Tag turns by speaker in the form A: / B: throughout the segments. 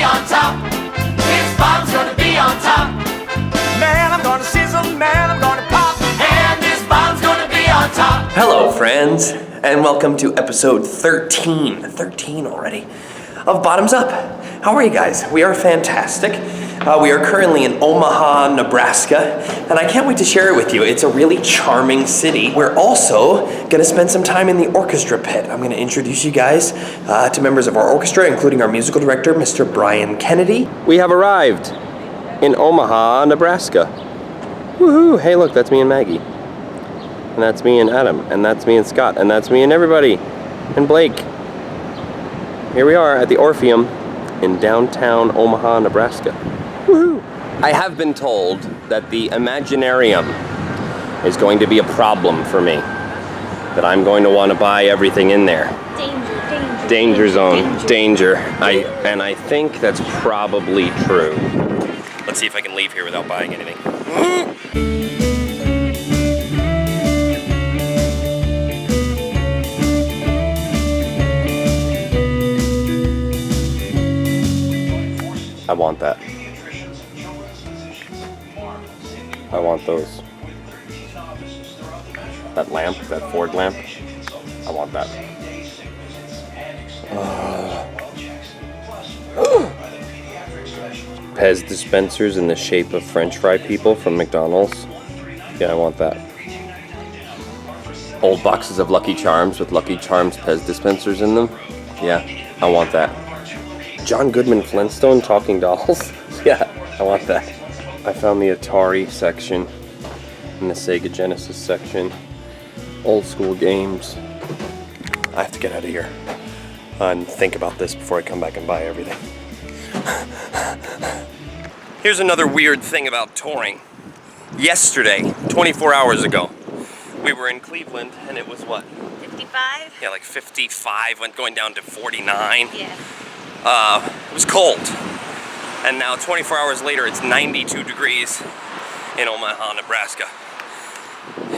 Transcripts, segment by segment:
A: be on top. This bomb's gonna be on top. Man, I'm gonna sizzle, man, I'm gonna pop. And this bomb's gonna be on top.
B: Hello, friends, and welcome to episode 13 already, of Bottoms Up. How are you guys? We are fantastic. We are currently in Omaha, Nebraska, and I can't wait to share it with you. It's a really charming city. We're also gonna spend some time in the orchestra pit. I'm gonna introduce you guys to members of our orchestra, including our musical director, Mr. Brian Kennedy. We have arrived in Omaha, Nebraska. Woohoo! Hey, look, that's me and Maggie. And that's me and Adam, and that's me and Scott, and that's me and everybody, and Blake. Here we are at the Orpheum in downtown Omaha, Nebraska. Woohoo! I have been told that the Imaginarium is going to be a problem for me. That I'm going to want to buy everything in there. Danger zone. Danger. I think that's probably true. Let's see if I can leave here without buying anything. I want that. I want those. That lamp, that Ford lamp. I want that. Pez dispensers in the shape of French fry people from McDonald's. Yeah, I want that. Old boxes of Lucky Charms with Lucky Charms Pez dispensers in them. Yeah, I want that. John Goodman Flintstone talking dolls. Yeah, I want that. I found the Atari section and the Sega Genesis section. Old school games. I have to get out of here and think about this before I come back and buy everything. Here's another weird thing about touring. Yesterday, 24 hours ago, we were in Cleveland and it was what?
C: 55?
B: Yeah, like 55, went going down to 49.
C: Yeah.
B: It was cold. And now 24 hours later, it's 92 degrees in Omaha, Nebraska.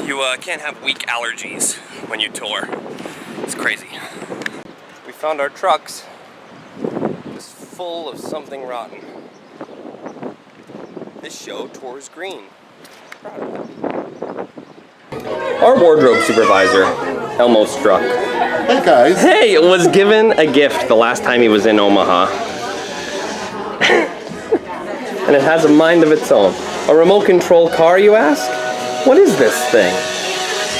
B: You can't have weak allergies when you tour. It's crazy. We found our trucks just full of something rotten. This show tours green. Proud of that. Our wardrobe supervisor, Elmo Struck.
D: Hey guys.
B: Hey, was given a gift the last time he was in Omaha. And it has a mind of its own. A remote control car, you ask? What is this thing?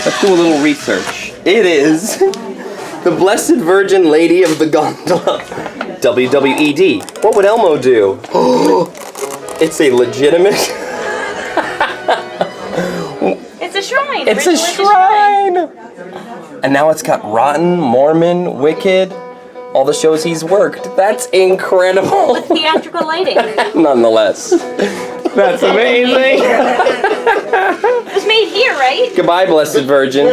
B: Let's do a little research. It is the Blessed Virgin Lady of the Gondola. WWED. What would Elmo do? It's a legitimate...
C: It's a shrine.
B: It's a shrine! And now it's got Rotten, Mormon, Wicked, all the shows he's worked. That's incredible.
C: With theatrical lighting.
B: Nonetheless. That's amazing.
C: It was made here, right?
B: Goodbye, Blessed Virgin.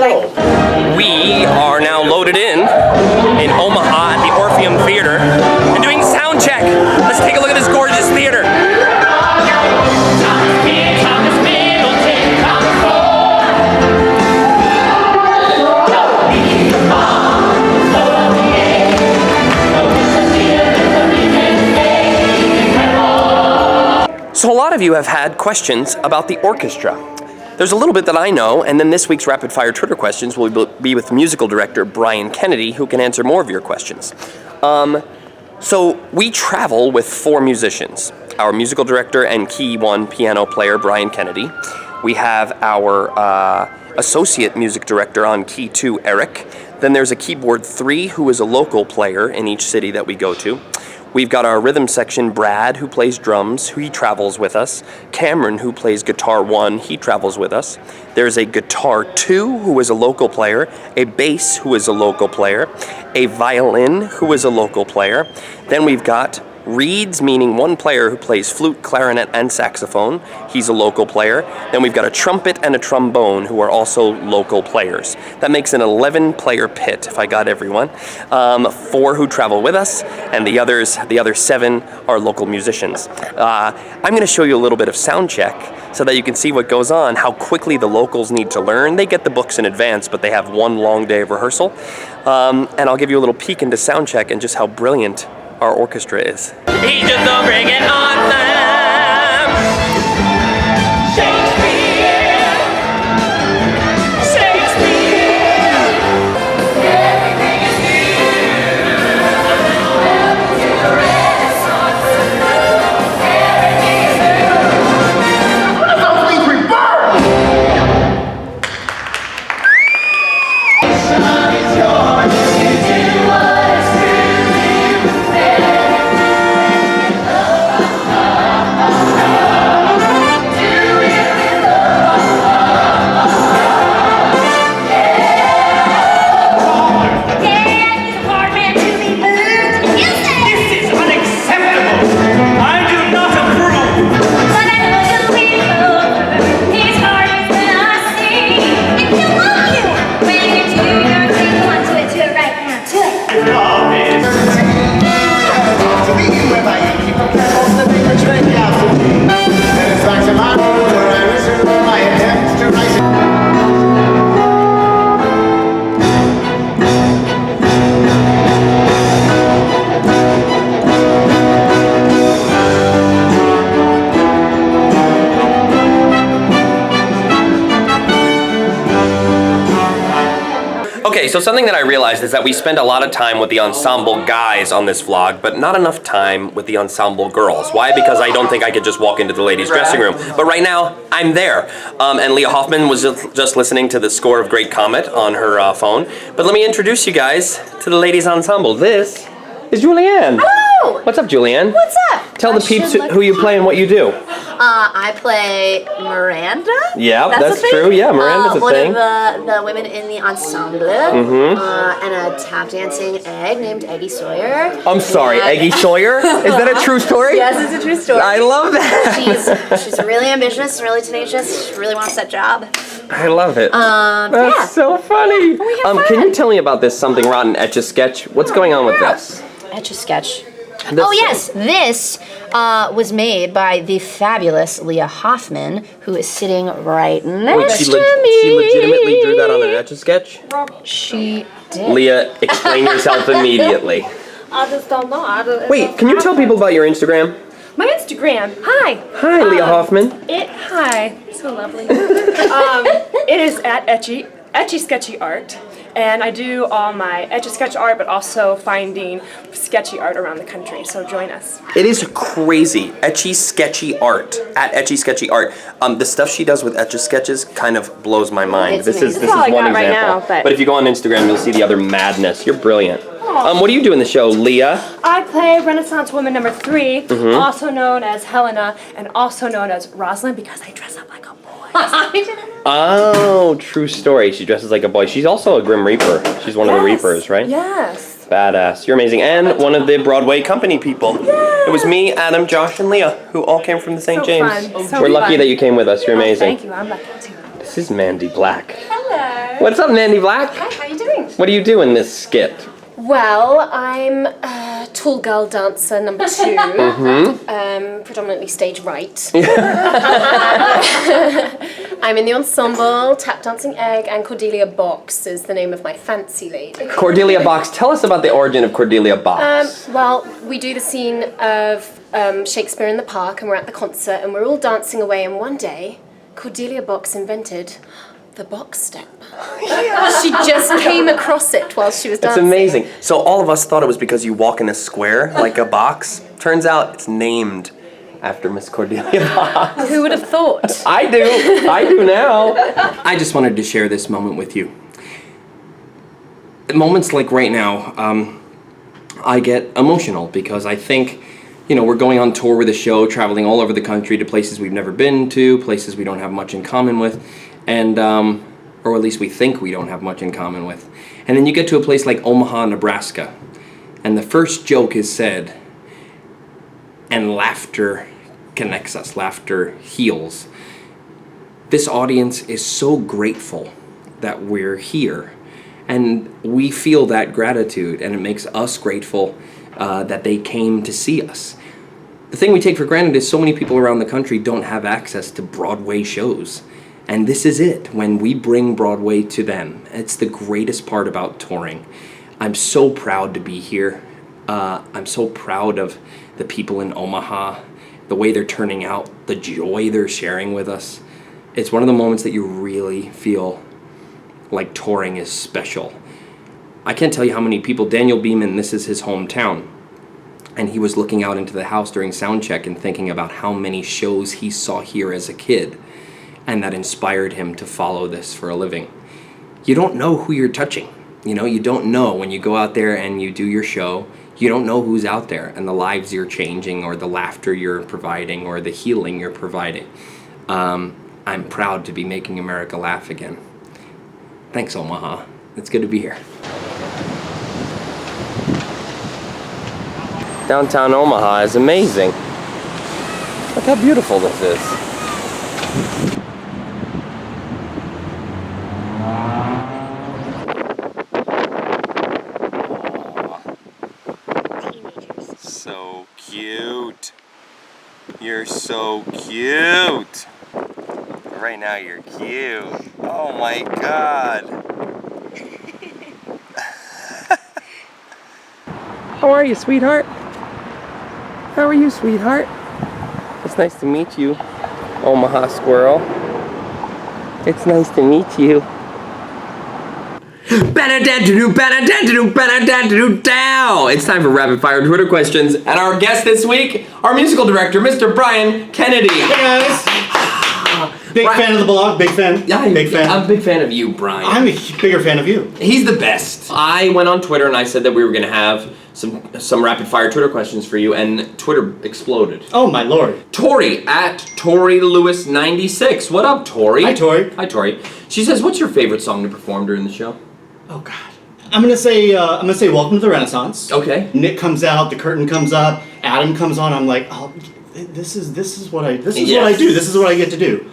B: We are now loaded in Omaha at the Orpheum Theater and doing sound check. Let's take a look at this gorgeous theater. So a lot of you have had questions about the orchestra. There's a little bit that I know, and then this week's rapid fire Twitter questions will be with musical director Brian Kennedy, who can answer more of your questions. So we travel with 4 musicians. Our musical director and key 1 piano player, Brian Kennedy. We have our associate music director on key 2, Eric. Then there's a keyboard 3, who is a local player in each city that we go to. We've got our rhythm section, Brad, who plays drums, he travels with us. Cameron, who plays guitar 1, he travels with us. There's a guitar 2, who is a local player, a bass, who is a local player, a violin, who is a local player. Then we've got reeds, meaning 1 player who plays flute, clarinet, and saxophone. He's a local player. Then we've got a trumpet and a trombone, who are also local players. That makes an 11-player pit, if I got everyone. 4 who travel with us, and the other 7 are local musicians. I'm going to show you a little bit of sound check so that you can see what goes on, how quickly the locals need to learn. They get the books in advance, but they have 1 long day of rehearsal. And I'll give you a little peek into sound check and just how brilliant our orchestra is. He's just a bring it on man. Shakespeare. Shakespeare. Everything is new. Welcome to the Renaissance. Everything is new.
D: Please reverse!
A: Is yours to do what's
D: This is unacceptable! I do not approve! Love is...
E: To be you and my Yankee propels the big train out to me. And it's back to my home where I resume my attempts to rise.
B: Okay, so something that I realized is that we spend a lot of time with the ensemble guys on this vlog, but not enough time with the ensemble girls. Why? Because I don't think I could just walk into the ladies' dressing room. But right now, I'm there. And Leah Hofman was just listening to the score of Great Comet on her phone. But let me introduce you guys to the ladies' ensemble. This is Juliane.
F: Hello!
B: What's up, Juliane?
F: What's up?
B: Tell the peeps who you play and what you do.
F: I play Miranda.
B: Yeah, that's
F: a thing?
B: true. Yeah, Miranda's a thing.
F: One of the women in the ensemble. And a tap dancing egg named Eggy Sawyer.
B: I'm sorry,
F: And-
B: Eggy Sawyer? Is that a true story?
F: Yes, it's a true story.
B: I love that.
F: She's really ambitious, really tenacious. She really wants that job.
B: I love it. That's
F: yeah.
B: so funny.
F: We have
B: Can
F: fun.
B: you tell me about this Something Rotten Etch-a-Sketch? What's going on with this?
F: Etch-a-Sketch.
B: This-
F: Oh yes, this was made by the fabulous Leah Hofman, who is sitting right next
B: She
F: to me.
B: she legitimately drew that on an Etch-a-Sketch?
F: She did.
B: Leah, explain yourself immediately.
C: I just don't know.
B: Wait, can you tell people about your Instagram?
C: My Instagram. Hi.
B: Hi, Leah Hofman.
C: Hi. So lovely. It is at Etchy Sketchy Art. And I do all my Etch-a-Sketch art, but also finding sketchy art around the country. So join us.
B: It is crazy. Etchy Sketchy Art. At Etchy Sketchy Art. The stuff she does with Etch-a-Sketches kind of blows my mind.
F: It's
B: This is
F: amazing.
B: this
C: That's
B: is
C: all I
B: one
C: got right
B: example.
C: now, but-
B: if you go on Instagram, you'll see the other madness. You're brilliant. What do you do in the show, Leah?
C: I play Renaissance woman number 3, also known as Helena, and also known as Rosalind because I dress up like a boy.
B: Oh, true story. She dresses like a boy. She's also a Grim Reaper. She's one of the Reapers, right?
C: Yes.
B: Badass. You're amazing. And one of the Broadway company people. It was me, Adam, Josh, and Leah, who all came from the St.
C: So
B: James.
C: fun. So
B: We're lucky
C: fun.
B: that you came with us. You're amazing.
C: Thank you. I'm lucky too.
B: This is Mandie Black.
C: Hello.
B: What's up, Mandie Black?
C: Hi, how are you doing?
B: What do you do in this skit?
G: Well, I'm tall girl dancer number 2, predominantly stage right. I'm in the ensemble, Tap Dancing Egg, and Cordelia Box is the name of my fancy lady.
B: Cordelia Box. Tell us about the origin of Cordelia Box.
G: Well, we do the scene of Shakespeare in the park, and we're at the concert, and we're all dancing away, and one day, Cordelia Box invented the box step. She just came across it while she was
B: It's
G: dancing.
B: amazing. So all of us thought it was because you walk in a square, like a box. Turns out it's named after Miss Cordelia Box.
G: Who would have thought?
B: I do. I do now. I just wanted to share this moment with you. Moments like right now, I get emotional because I think, we're going on tour with a show, traveling all over the country to places we've never been to, places we don't have much in common with, and or at least we think we don't have much in common with. And then you get to a place like Omaha, Nebraska, and the first joke is said, and laughter connects us, laughter heals. This audience is so grateful that we're here, and we feel that gratitude, and it makes us grateful that they came to see us. The thing we take for granted is so many people around the country don't have access to Broadway shows. And this is it, when we bring Broadway to them. It's the greatest part about touring. I'm so proud to be here. I'm so proud of the people in Omaha, the way they're turning out, the joy they're sharing with us. It's one of the moments that you really feel like touring is special. I can't tell you how many people, Daniel Beeman, this is his hometown, and he was looking out into the house during sound check and thinking about how many shows he saw here as a kid, and that inspired him to follow this for a living. You don't know who you're touching. You know, you don't know when you go out there and you do your show, you don't know who's out there and the lives you're changing or the laughter you're providing or the healing you're providing. I'm proud to be making America laugh again. Thanks, Omaha. It's good to be here. Downtown Omaha is amazing. Look how beautiful this is. So cute. You're so cute. Right now you're cute. Oh my God. How are you, sweetheart? How are you, sweetheart? It's nice to meet you, Omaha squirrel. It's nice to meet you. It's time for rapid fire Twitter questions, and our guest this week, our musical director, Mr. Brian Kennedy.
H: Hey guys! Big fan of the blog, big fan.
B: Yeah,
H: big fan.
B: I'm a big fan of you, Brian.
H: I'm a bigger fan of you.
B: He's the best. I went on Twitter and I said that we were going to have some rapid fire Twitter questions for you, and Twitter exploded.
H: Oh my lord.
B: Tori at ToriLewis96. What up, Tori?
H: Hi, Tori.
B: Hi, Tori. She says, "What's your favorite song to perform during the show?"
H: Oh god. I'm gonna say Welcome to the Renaissance.
B: Okay.
H: Nick comes out, the curtain comes up, Adam comes on. I'm like, oh, this is what I do. This is what I get to do.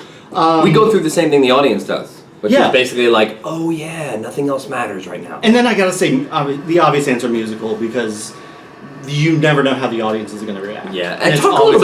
B: We go through the same thing the audience does, which
H: Yeah.
B: is basically like, oh yeah, nothing else matters right now.
H: And then I gotta say the obvious answer, musical, because you never know how the audience is gonna react.
B: Yeah,
H: and
B: and talk a little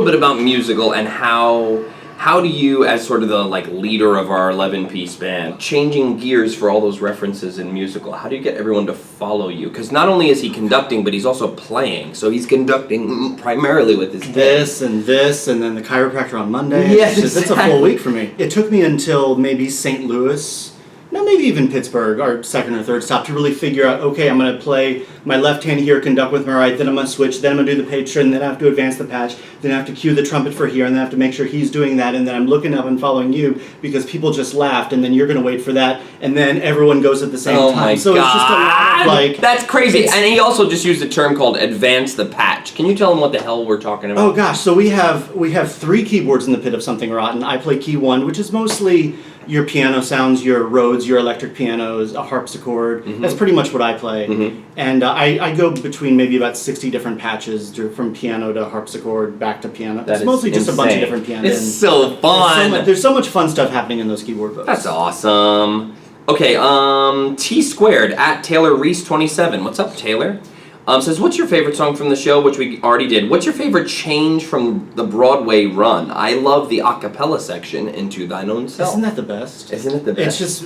B: bit
H: about
B: musical and how do you, as sort of the like leader of our 11-piece band, changing gears for all those references in musical, how do you get everyone to follow you? Because not only is he conducting, but he's also playing. So he's conducting primarily with his
H: this, and then the chiropractor on Monday.
B: Yes,
H: it's a full week for me. It took me until maybe St. Louis, no, maybe even Pittsburgh, our second or third stop, to really figure out, okay, I'm going to play my left hand here, conduct with my right, then I'm going to switch, then I'm going to do the patron, then I have to advance the patch, then I have to cue the trumpet for here, and then I have to make sure he's doing that, and then I'm looking up and following you because people just laughed, and then you're going to wait for that, and then everyone goes at the same time.
B: My
H: so
B: God.
H: It's just a lot of like...
B: That's crazy. And he also just used a term called advance the patch. Can you tell him what the hell we're talking about?
H: Oh gosh, so we have 3 keyboards in the pit of Something Rotten. I play key 1, which is mostly your piano sounds, your Rhodes, your electric pianos, a harpsichord. Mm-hmm. That's pretty much what I play. Mm-hmm. And I go between maybe about 60 different patches from piano to harpsichord, back to piano. It's mostly just a bunch of different pianos.
B: It's so fun.
H: There's so much fun stuff happening in those keyboard books.
B: That's awesome. Okay, T squared at Taylor Reese 27. What's up, Taylor? Says, what's your favorite song from the show, which we already did? What's your favorite change from the Broadway run? I love the a cappella section into Thine Own Self.
H: Isn't that the best?
B: Isn't it the best?
H: It's just,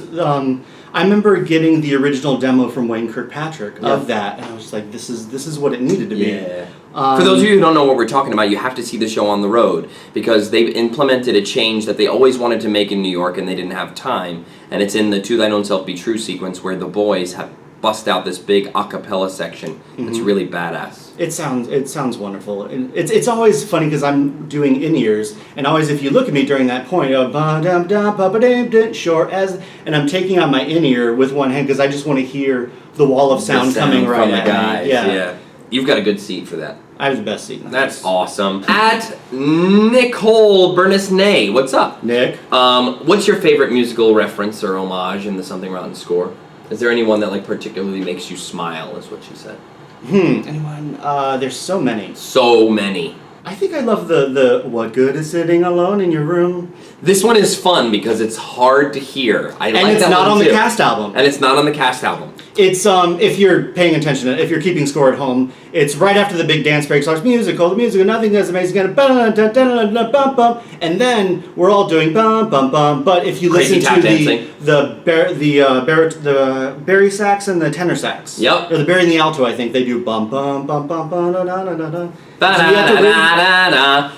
H: I remember getting the original demo from Wayne Kirkpatrick of that, and I was just like, this is what it needed to be.
B: Yeah. For those of you who don't know what we're talking about, you have to see the show on the road, because they've implemented a change that they always wanted to make in New York and they didn't have time, and it's in the To Thine Own Self Be True sequence where the boys have bust out this big a cappella section. Mm-hmm. It's really badass.
H: It sounds wonderful. And it's always funny because I'm doing in-ears, and always if you look at me during that point, sure as, and I'm taking out my in-ear with one hand because I just want to hear the wall of sound coming right
B: from
H: at
B: the guys.
H: me. Yeah.
B: You've got a good seat for that.
H: I have the best seat.
B: That's awesome. At Nicole Bernasnay, what's up?
H: Nick.
B: What's your favorite musical reference or homage in the Something Rotten score? Is there anyone that like particularly makes you smile, is what she said?
H: Anyone? There's so many.
B: So many.
H: I think I love the what good is sitting alone in your room?
B: This one is fun because it's hard to hear.
H: And it's not on the cast album.
B: And it's not on the cast album.
H: It's if you're paying attention, if you're keeping score at home, it's right after the big dance break starts. The music, nothing is amazing. And then we're all doing bum bum bum. But if you
B: Crazy
H: listen
B: tap
H: to
B: dancing.
H: the bari sax and the tenor sax,
B: Yep.
H: or the bari and the alto, I think they do bum bum bum bum bum da da da da da.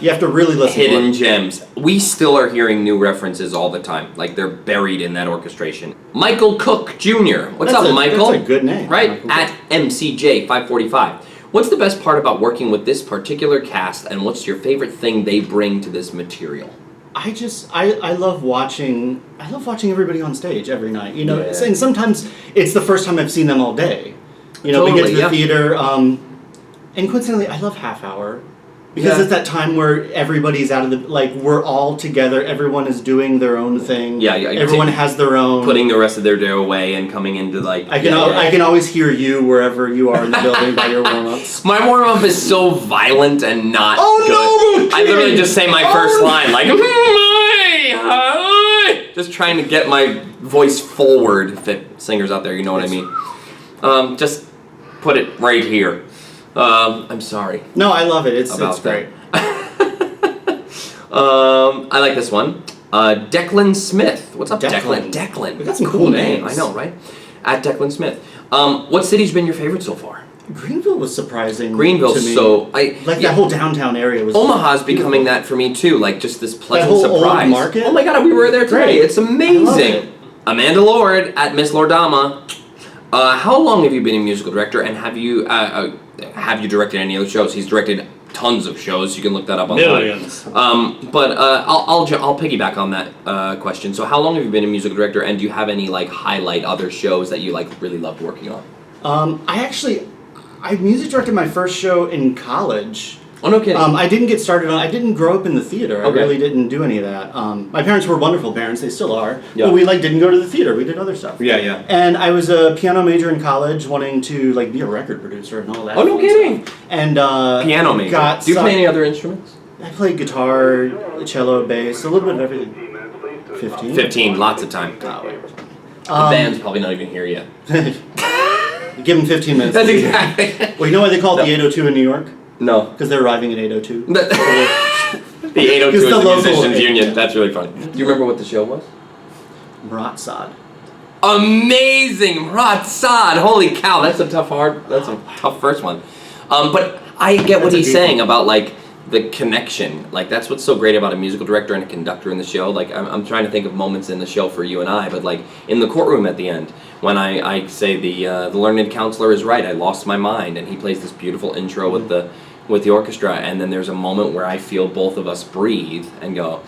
H: You have to really listen.
B: Hidden
H: to it.
B: gems. We still are hearing new references all the time. Like they're buried in that orchestration. Michael Cook Jr. What's up, Michael?
H: That's a good name.
B: Right? At MCJ545. What's the best part about working with this particular cast, and what's your favorite thing they bring to this material?
H: I love watching everybody on stage every night. You know,
B: Yeah.
H: and sometimes it's the first time I've seen them all day. You know,
B: Totally,
H: we get to the
B: yeah.
H: theater, and coincidentally, I love half hour. Because
B: Yeah.
H: it's that time where everybody's out of the, like, we're all together, everyone is doing their own thing.
B: Yeah,
H: Everyone has their own.
B: Putting the rest of their day away and coming into like...
H: I can always hear you wherever you are in the building by your warm-ups.
B: My warm-up is so violent and not
H: Oh,
B: good.
H: no,
B: I literally just say my first
H: Oh.
B: line, like... Just trying to get my voice forward. If it, singers out there, you know what I mean. Just put it right here. I'm sorry.
H: No, I love it. It's
B: About
H: great.
B: I like this one. Declan Smith. What's up,
H: Declan?
B: Declan.
H: We got some cool
B: name.
H: names.
B: I know, right? At Declan Smith. What city's been your favorite so far?
H: Greenville was surprising.
B: Greenville's
H: to me.
B: so
H: that whole downtown area was.
B: Omaha's becoming that for me too, like just this pleasant
H: whole old
B: surprise.
H: market?
B: Oh my god, we were there today.
H: Great.
B: It's amazing.
H: I love it.
B: Amanda Lord at Miss Lordama. How long have you been a musical director, and have you directed any other shows? He's directed tons of shows. You can look that up online.
H: Millions.
B: But I'll piggyback on that question. So how long have you been a musical director, and do you have any like highlight other shows that you like really loved working on?
H: I music directed my first show in college.
B: Oh, no kidding.
H: I didn't get started on. I didn't grow up in the theater. I
B: Okay.
H: really didn't do any of that. My parents were wonderful parents. They still are.
B: Yeah.
H: But we didn't go to the theater. We did other stuff.
B: Yeah.
H: And I was a piano major in college, wanting to be a record producer and all that.
B: Oh, no
H: fun
B: kidding.
H: stuff. And
B: Piano major. Do you play any other instruments?
H: I played guitar, cello, bass, a little bit of everything. 15.
B: 15, lots of time.
H: Oh, wait.
B: The band's probably not even here yet.
H: Give them 15 minutes.
B: That's exactly.
H: Well, you know why they call it the 802 in New York?
B: No.
H: Because they're arriving at 802.
B: The 802
H: It's
B: is
H: the
B: the
H: local
B: musicians
H: 802.
B: union. That's really funny. Do you remember what the show was?
H: Rashad.
B: Amazing, Rashad! Holy cow, that's a tough first one. But I get what
H: That's a
B: he's
H: deep
B: saying
H: one.
B: about like the connection. Like that's what's so great about a musical director and a conductor in the show. Like I'm trying to think of moments in the show for you and I, but like in the courtroom at the end when I say the learned counselor is right. I lost my mind, and he plays this beautiful intro with the orchestra, and then there's a moment where I feel both of us breathe and go.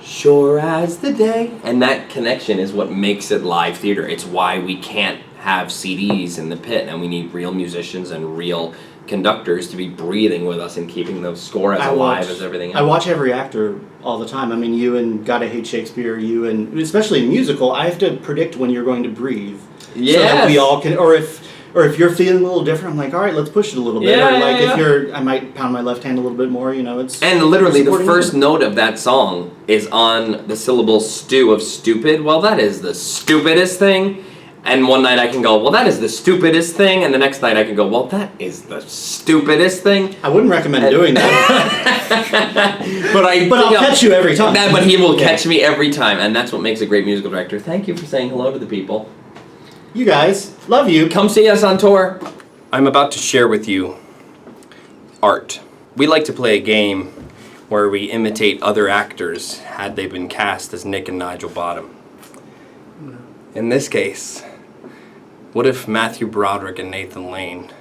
B: Sure as the day. And that connection is what makes it live theater. It's why we can't have CDs in the pit, and we need real musicians and real conductors to be breathing with us and keeping the score as alive as everything else.
H: I watch every actor all the time. I mean, you and Gotta Hate Shakespeare, you and especially in musical, I have to predict when you're going to breathe. So that we all can, or if you're feeling a little different, I'm like, all right, let's push it a little bit. I might pound my left hand a little bit more, it's...
B: And literally the
H: supporting
B: first
H: you.
B: note of that song is on the syllable stew of stupid. Well, that is the stupidest thing. And one night I can go, well, that is the stupidest thing. And the next night I can go, well, that is the stupidest thing.
H: I wouldn't recommend doing that.
B: But
H: I'll catch you every time.
B: But he will catch me every time. And that's what makes a great musical director. Thank you for saying hello to the people.
H: You guys, love you.
B: Come see us on tour. I'm about to share with you art. We like to play a game where we imitate other actors had they been cast as Nick and Nigel Bottom. In this case, what if Matthew Broderick and Nathan Lane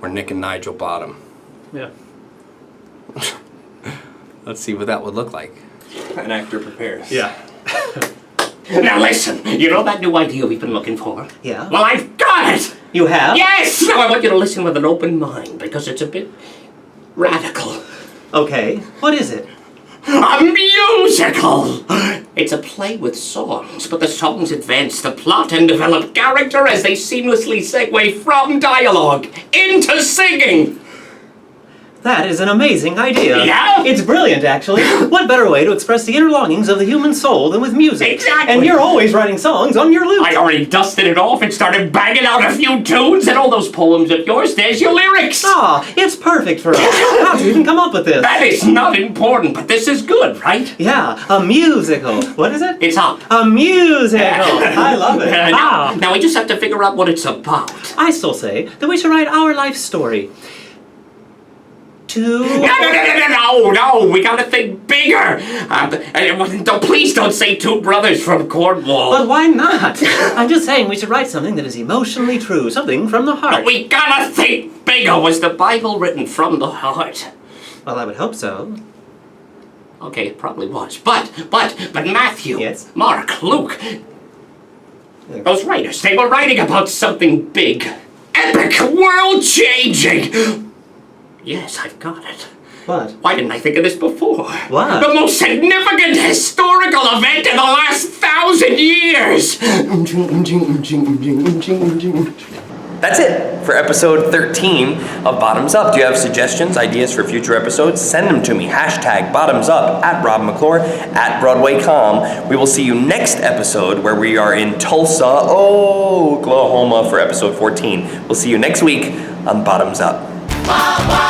B: were Nick and Nigel Bottom?
I: Yeah.
B: Let's see what that would look like. An actor prepares.
I: Yeah.
J: Now listen, you know that new idea we've been looking for?
I: Yeah.
J: Well, I've got it!
I: You have?
J: Yes! Now I want you to listen with an open mind, because it's a bit radical.
I: Okay. What is it?
J: A musical! It's a play with songs, but the songs advance the plot and develop character as they seamlessly segue from dialogue into singing.
I: That is an amazing idea.
J: Yeah?
I: It's brilliant, actually. What better way to express the inner longings of the human soul than with music?
J: Exactly.
I: And you're always writing songs on your lute.
J: I already dusted it off and started banging out a few tunes, and all those poems of yours, there's your lyrics.
I: Ah, it's perfect for us. How'd you even come up with this?
J: That is not important, but this is good, right?
I: Yeah, a musical. What is it?
J: It's up.
I: A musical. I love it.
J: Now we just have to figure out what it's about.
I: I still say that we should write our life story.
J: No, we gotta think bigger. Please don't say two brothers from Cornwall.
I: But why not? I'm just saying we should write something that is emotionally true, something from the heart.
J: We gotta think bigger. Was the Bible written from the heart?
I: Well, I would hope so.
J: Okay, it probably was. But Matthew,
I: yes?
J: Mark, Luke, those writers, they were writing about something big, epic, world-changing. Yes, I've got it.
I: What?
J: Why didn't I think of this before?
I: What?
J: The most significant historical event in the last 1,000 years!
B: That's it for episode 13 of Bottoms Up. Do you have suggestions, ideas for future episodes? Send them to me. #BottomsUp at Rob McClure at BroadwayCom. We will see you next episode where we are in Tulsa, Oklahoma for episode 14. We'll see you next week on Bottoms Up.
A: Wow, wow.